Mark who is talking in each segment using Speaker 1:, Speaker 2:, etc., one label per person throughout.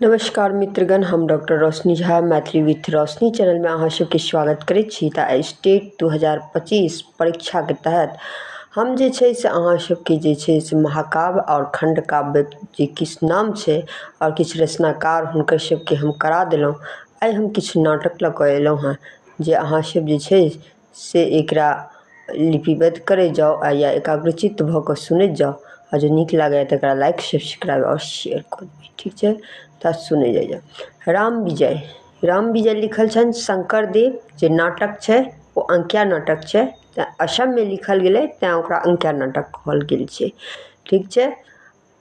Speaker 1: नमस्कार मित्रगण, हम डॉक्टर रोशनी झा मैथिली विथ रोशनी चैनल में अहाँ सबके स्वागत करैत छी। तऽ स्टेट 2025 परीक्षा के तहत हम जे छै से अहाँ सबके जे छै से महाकाव्य और खंडकाव्य जे किछु नाम छै और किछु रचनाकार हुनकर सबके हम करा देलहुँ। आइ हम किछु नाटक लऽ कऽ एलहुँ हँ जे अहाँ सब जे छै से एकरा लिपिबद्ध करैत जाउ आ या एकाग्रचित्त भऽ कऽ सुनैत जाउ आ जो नीक लागैए तकरा लाइक सब्सक्राइब और शेयर कऽ देबै। ठीक छै, तऽ सुनै जाइए। राम विजय लिखल छनि शंकर देव। जे नाटक छै ओ अंकिया नाटक छै, तऽ असम में लिखल गेलै तैं ओकरा अंकिया नाटक कहल गेल छै। ठीक छै,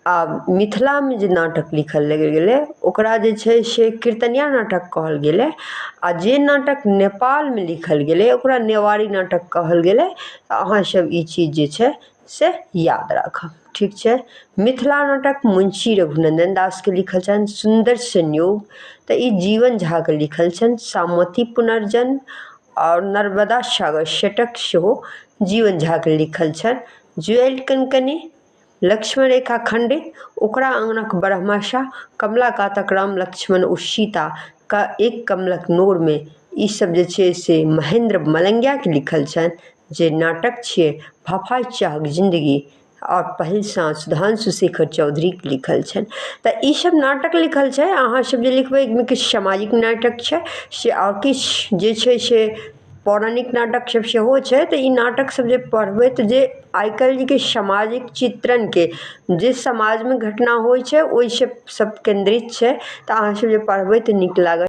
Speaker 1: आ मिथिला में जे नाटक लिखल गेलै ओकरा जे छै से कीर्तनिया नाटक कहल गेलै, आ जे नाटक नेपाल में लिखल गेलै ओकरा नेवारी नाटक कहल गेलै। अहाँ सब ई चीज जे छै से याद राखब। ठीक छै, मिथिला नाटक मुंशी रघुनंदन दास के लिखल छनि सुंदर संयोग। तऽ ई जीवन झा के लिखल छनि सामती पुनर्जन्म, और नर्मदा सागर षटक सेहो जीवन झा के लिखल छनि। जुएल कनकनी, लक्ष्मण रेखा खंडित, ओकरा आंगनक ब्रह्माशा, कमला कातक राम लक्ष्मण ओ सीता का एक कमलक नोर में, ई सब जे छै से महेंद्र मलंगिया के लिखल छनि। जे नाटक छियै भफाई चाहक जिंदगी, और पहिल साँझ सुधांशु शेखर चौधरी के लिखल छनि। तऽ ई सब नाटक लिखल छै। अहाँ सब जे लिखबै एहिमे किछु सामाजिक नाटक छै से, और किछु जे छै से पौराणिक नाटक सब सेहो छै। तऽ ई नाटक सब जे पढ़बै तऽ जे आइ काल्हि के सामाजिक चित्रण के जे समाज में घटना होइ छै ओहि सब केंद्रित छै। तऽ अहाँ सब जे पढ़बै तऽ नीक लागत।